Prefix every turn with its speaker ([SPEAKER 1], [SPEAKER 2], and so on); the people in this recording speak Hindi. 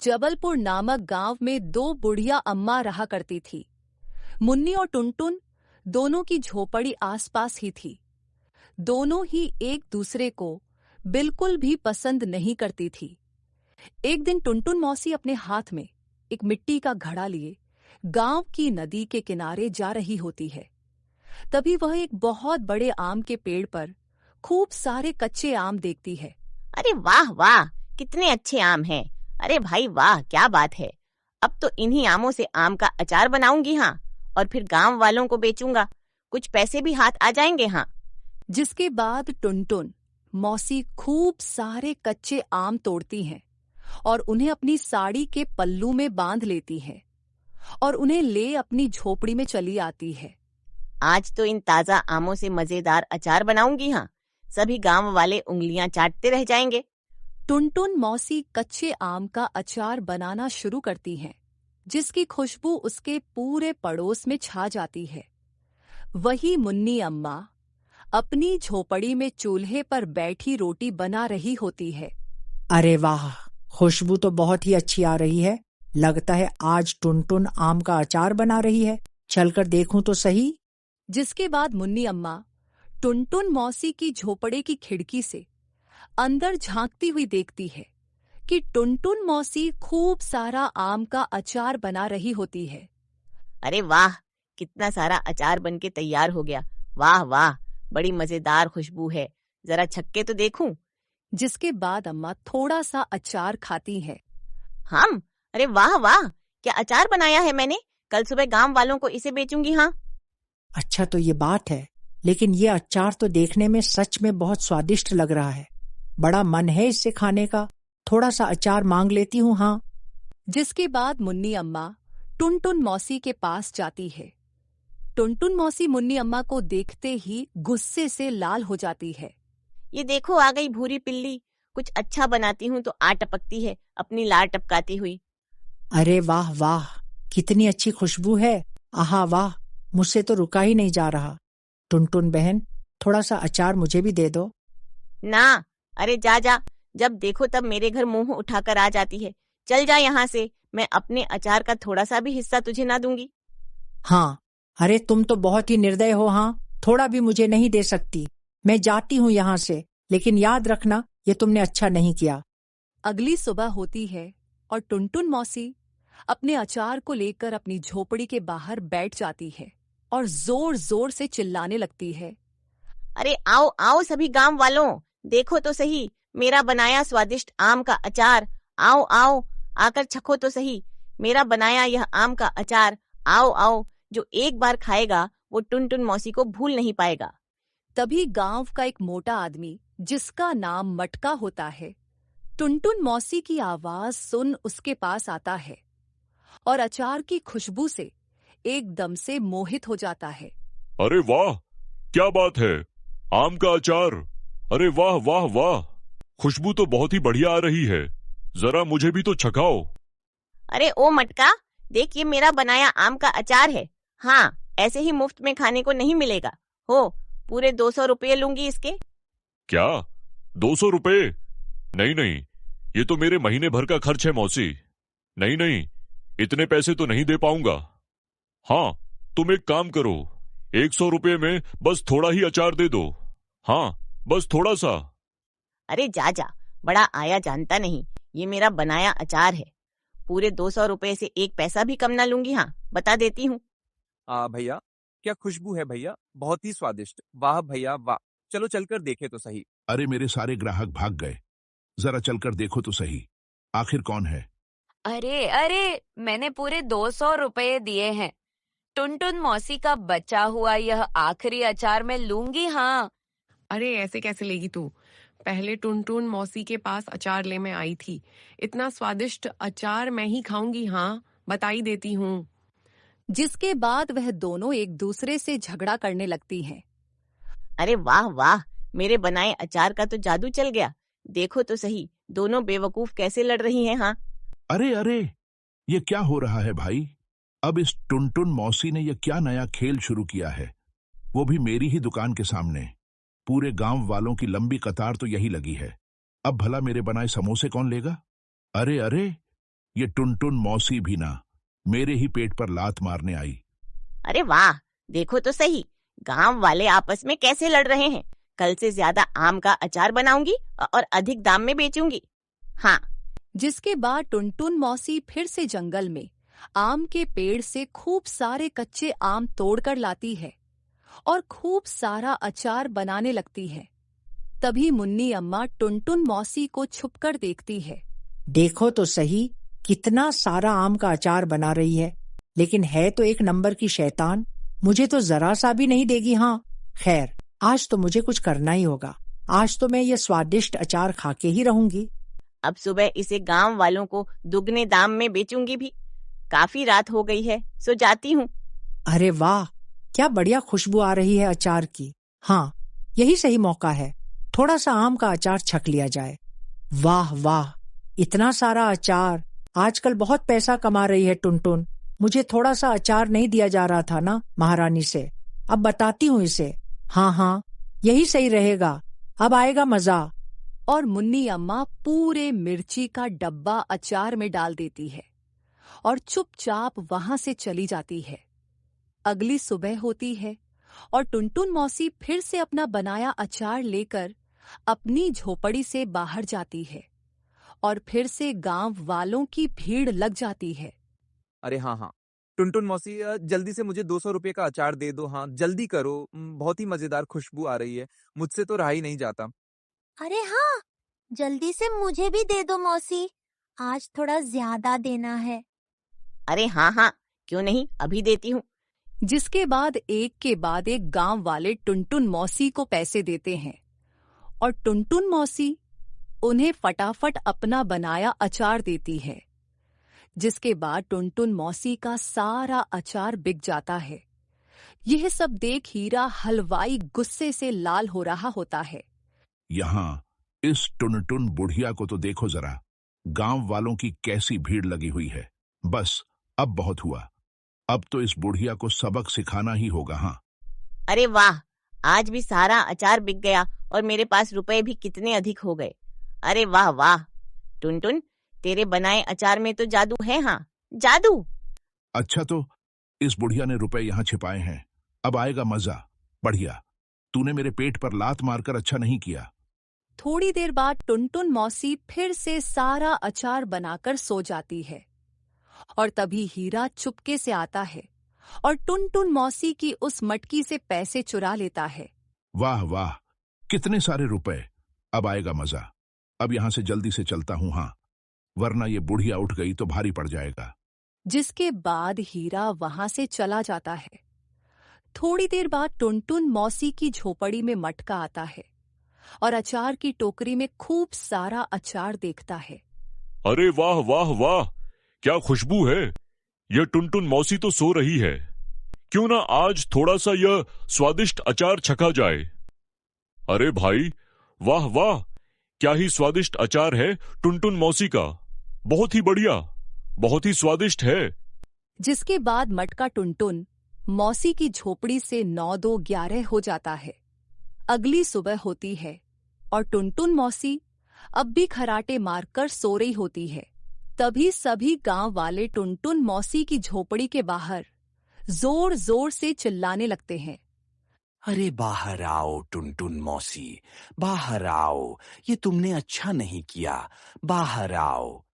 [SPEAKER 1] जबलपुर नामक गांव में दो बुढ़िया अम्मा रहा करती थी। मुन्नी और टुनटुन दोनों की झोपड़ी आसपास ही थी। दोनों ही एक दूसरे को बिल्कुल भी पसंद नहीं करती थी। एक दिन टुनटुन मौसी अपने हाथ में एक मिट्टी का घड़ा लिए गांव की नदी के किनारे जा रही होती है। तभी वह एक बहुत बड़े आम के पेड़ पर खूब सारे कच्चे आम देखती है।
[SPEAKER 2] अरे वाह वाह, कितने अच्छे आम हैं। अरे भाई वाह, क्या बात है। अब तो इन्हीं आमों से आम का अचार बनाऊंगी, हाँ, और फिर गांव वालों को बेचूंगा। कुछ पैसे भी हाथ आ जाएंगे, हाँ।
[SPEAKER 1] जिसके बाद टुनटुन मौसी खूब सारे कच्चे आम तोड़ती हैं और उन्हें अपनी साड़ी के पल्लू में बांध लेती है और उन्हें ले अपनी झोपड़ी में चली आती है।
[SPEAKER 2] आज तो इन ताजा आमों से मजेदार अचार बनाऊंगी, हाँ। सभी गांव वाले उंगलियां चाटते रह जाएंगे।
[SPEAKER 1] टुनटुन मौसी कच्चे आम का अचार बनाना शुरू करती हैं, जिसकी खुशबू उसके पूरे पड़ोस में छा जाती है। वही मुन्नी अम्मा अपनी झोपड़ी में चूल्हे पर बैठी रोटी बना रही होती है।
[SPEAKER 3] अरे वाह, खुशबू तो बहुत ही अच्छी आ रही है। लगता है आज टुनटुन आम का अचार बना रही है। चलकर देखूं तो सही।
[SPEAKER 1] जिसके बाद मुन्नी अम्मा टुनटुन मौसी की झोपड़े की खिड़की से अंदर झांकती हुई देखती है कि टुनटुन मौसी खूब सारा आम का अचार बना रही होती है।
[SPEAKER 2] अरे वाह, कितना सारा अचार बनके तैयार हो गया। वाह वाह, बड़ी मजेदार खुशबू है। जरा छक्के तो देखूं।
[SPEAKER 1] जिसके बाद अम्मा थोड़ा सा अचार खाती है।
[SPEAKER 2] हम अरे वाह वाह, क्या अचार बनाया है मैंने। कल सुबह गांव वालों को इसे बेचूंगी, हाँ।
[SPEAKER 3] अच्छा तो ये बात है, लेकिन ये अचार तो देखने में सच में बहुत स्वादिष्ट लग रहा है। बड़ा मन है इससे खाने का। थोड़ा सा अचार मांग लेती हूँ, हाँ।
[SPEAKER 1] जिसके बाद मुन्नी अम्मा टुनटुन मौसी के पास जाती है। टुनटुन मौसी मुन्नी अम्मा को देखते ही गुस्से से लाल हो जाती है।
[SPEAKER 2] ये देखो, आ गई भूरी पिल्ली। कुछ अच्छा बनाती हूँ तो आ टपकती है, अपनी लार टपकाती हुई।
[SPEAKER 3] अरे वाह वाह, कितनी अच्छी खुशबू है। आहा वाह, मुझसे तो रुका ही नहीं जा रहा। टुनटुन बहन, थोड़ा सा अचार मुझे भी दे दो
[SPEAKER 2] ना। अरे जा जा, जब देखो तब मेरे घर मुंह उठाकर आ जाती है। चल जा यहाँ से, मैं अपने अचार का थोड़ा सा भी हिस्सा तुझे ना दूंगी।
[SPEAKER 3] हाँ, अरे तुम तो बहुत ही निर्दय हो, हाँ। थोड़ा भी मुझे नहीं दे सकती। मैं जाती हूँ यहाँ से, लेकिन याद रखना ये तुमने अच्छा नहीं किया।
[SPEAKER 1] अगली सुबह होती है और टुनटुन मौसी अपने अचार को लेकर अपनी झोपड़ी के बाहर बैठ जाती है और जोर जोर से चिल्लाने लगती है।
[SPEAKER 2] अरे आओ आओ सभी गांव वालों, देखो तो सही मेरा बनाया स्वादिष्ट आम का अचार। आओ आओ, आकर चखो तो सही मेरा बनाया यह आम का अचार। आओ आओ, जो एक बार खाएगा वो टुनटुन मौसी को भूल नहीं पाएगा।
[SPEAKER 1] तभी गांव का एक मोटा आदमी, जिसका नाम मटका होता है, टुनटुन मौसी की आवाज सुन उसके पास आता है और अचार की खुशबू से एकदम से मोहित हो जाता है।
[SPEAKER 4] अरे वाह, क्या बात है, आम का अचार। अरे वाह वाह वाह, खुशबू तो बहुत ही बढ़िया आ रही है। जरा मुझे भी तो छकाओ।
[SPEAKER 2] अरे ओ मटका, देख ये मेरा बनाया आम का अचार है। हाँ, ऐसे ही मुफ्त में खाने को नहीं मिलेगा। हो, पूरे 200 रुपये लूंगी इसके।
[SPEAKER 4] क्या 200 रुपये? नहीं नहीं, ये तो मेरे महीने भर का खर्च है मौसी। नहीं नहीं, इतने पैसे तो नहीं दे पाऊंगा। हाँ, तुम एक काम करो, 100 रुपये में बस थोड़ा ही अचार दे दो। हाँ, बस थोड़ा सा।
[SPEAKER 2] अरे जा जा, बड़ा आया जानता नहीं। ये मेरा बनाया अचार है। पूरे 200 रुपये से एक पैसा भी कम ना लूंगी, हाँ, बता देती हूँ।
[SPEAKER 5] भैया, क्या खुशबू है भैया, बहुत ही स्वादिष्ट। वाह भैया वाह, चलो चलकर देखे तो सही।
[SPEAKER 6] अरे मेरे सारे ग्राहक भाग गए, जरा चलकर देखो तो सही, आखिर कौन है।
[SPEAKER 7] अरे अरे, मैंने पूरे 200 रुपये दिए हैं। टुनटुन मौसी का बचा हुआ यह आखिरी अचार मैं लूंगी, हाँ।
[SPEAKER 8] अरे ऐसे कैसे लेगी तू? पहले टुनटुन मौसी के पास अचार ले मैं आई थी। इतना स्वादिष्ट अचार मैं ही खाऊंगी, हाँ, बताई देती हूँ।
[SPEAKER 1] जिसके बाद वह दोनों एक दूसरे से झगड़ा करने लगती हैं।
[SPEAKER 2] अरे वाह वाह, मेरे बनाए अचार का तो जादू चल गया। देखो तो सही, दोनों बेवकूफ कैसे लड़ रही हैं, हाँ।
[SPEAKER 6] अरे अरे, ये क्या हो रहा है भाई? अब इस टुनटुन मौसी ने यह क्या नया खेल शुरू किया है, वो भी मेरी ही दुकान के सामने। पूरे गांव वालों की लंबी कतार तो यही लगी है। अब भला मेरे बनाए समोसे कौन लेगा? अरे अरे, ये टुनटुन मौसी भी ना मेरे ही पेट पर लात मारने आई।
[SPEAKER 2] अरे वाह, देखो तो सही, गांव वाले आपस में कैसे लड़ रहे हैं। कल से ज्यादा आम का अचार बनाऊंगी और अधिक दाम में बेचूंगी। हाँ,
[SPEAKER 1] जिसके बाद टुनटुन मौसी फिर से जंगल में आम के पेड़ से खूब सारे कच्चे आम तोड़कर लाती है और खूब सारा अचार बनाने लगती है। तभी मुन्नी अम्मा टुनटुन मौसी को छुपकर देखती है।
[SPEAKER 3] देखो तो सही, कितना सारा आम का अचार बना रही है, लेकिन है तो एक नंबर की शैतान। मुझे तो जरा सा भी नहीं देगी। हाँ, खैर, आज तो मुझे कुछ करना ही होगा। आज तो मैं ये स्वादिष्ट अचार खा के ही रहूंगी।
[SPEAKER 2] अब सुबह इसे गांव वालों को दुगने दाम में बेचूंगी भी। काफी रात हो गई है, सो जाती हूँ।
[SPEAKER 3] अरे वाह, क्या बढ़िया खुशबू आ रही है अचार की। हाँ, यही सही मौका है, थोड़ा सा आम का अचार छक लिया जाए। वाह वाह, इतना सारा अचार। आजकल बहुत पैसा कमा रही है टुनटुन। मुझे थोड़ा सा अचार नहीं दिया जा रहा था ना महारानी से। अब बताती हूँ इसे। हाँ हाँ, यही सही रहेगा, अब आएगा मजा।
[SPEAKER 1] और मुन्नी अम्मा पूरे मिर्ची का डब्बा अचार में डाल देती है और चुपचाप वहां से चली जाती है। अगली सुबह होती है और टुनटुन मौसी फिर से अपना बनाया अचार लेकर अपनी झोपड़ी से बाहर जाती है और फिर से गांव वालों की भीड़ लग जाती है।
[SPEAKER 5] अरे हाँ हाँ, टुनटुन मौसी जल्दी से मुझे 200 रुपए का अचार दे दो। हाँ जल्दी करो, बहुत ही मजेदार खुशबू आ रही है, मुझसे तो रहा ही नहीं जाता।
[SPEAKER 9] अरे हाँ, जल्दी से मुझे भी दे दो मौसी, आज थोड़ा ज्यादा देना है।
[SPEAKER 2] अरे हाँ हाँ, क्यों नहीं, अभी देती हूँ।
[SPEAKER 1] जिसके बाद एक के बाद एक गांव वाले टुनटुन मौसी को पैसे देते हैं और टुनटुन मौसी उन्हें फटाफट अपना बनाया अचार देती है। जिसके बाद टुनटुन मौसी का सारा अचार बिक जाता है। यह सब देख हीरा हलवाई गुस्से से लाल हो रहा होता है।
[SPEAKER 6] यहाँ इस टुनटुन बुढ़िया को तो देखो जरा, गांव वालों की कैसी भीड़ लगी हुई है। बस अब बहुत हुआ, अब तो इस बुढ़िया को सबक सिखाना ही होगा। हाँ,
[SPEAKER 2] अरे वाह, आज भी सारा अचार बिक गया और मेरे पास रुपए भी कितने अधिक हो गए। अरे वाह वाह, टुनटुन, तेरे बनाए अचार में तो जादू है। हाँ, जादू।
[SPEAKER 6] अच्छा तो इस बुढ़िया ने रुपए यहाँ छिपाए हैं, अब आएगा मजा। बढ़िया, तूने मेरे पेट पर लात मारकर अच्छा नहीं किया।
[SPEAKER 1] थोड़ी देर बाद टुनटुन मौसी फिर से सारा अचार बनाकर सो जाती है और तभी हीरा चुपके से आता है और टुनटुन मौसी की उस मटकी से पैसे चुरा लेता है।
[SPEAKER 6] वाह वाह, कितने सारे रुपए, अब आएगा मजा। अब यहाँ से जल्दी से चलता हूँ। हाँ, वरना ये बुढ़िया उठ गई तो भारी पड़ जाएगा।
[SPEAKER 1] जिसके बाद हीरा वहां से चला जाता है। थोड़ी देर बाद टुनटुन मौसी की झोपड़ी में मटका आता है और अचार की टोकरी में खूब सारा अचार देखता है।
[SPEAKER 4] अरे वाह वाह वाह, क्या खुशबू है। यह टुनटुन मौसी तो सो रही है, क्यों ना आज थोड़ा सा यह स्वादिष्ट अचार छका जाए। अरे भाई, वाह वाह, क्या ही स्वादिष्ट अचार है टुनटुन मौसी का। बहुत ही बढ़िया, बहुत ही स्वादिष्ट है।
[SPEAKER 1] जिसके बाद मटका टुनटुन मौसी की झोपड़ी से 9-2-11 हो जाता है। अगली सुबह होती है और टुनटुन मौसी अब भी खराटे मारकर सो रही होती है। तभी सभी गांव वाले टुनटुन मौसी की झोपड़ी के बाहर जोर जोर से चिल्लाने लगते हैं।
[SPEAKER 10] अरे बाहर आओ टुनटुन मौसी, बाहर आओ, ये तुमने अच्छा नहीं किया, बाहर आओ।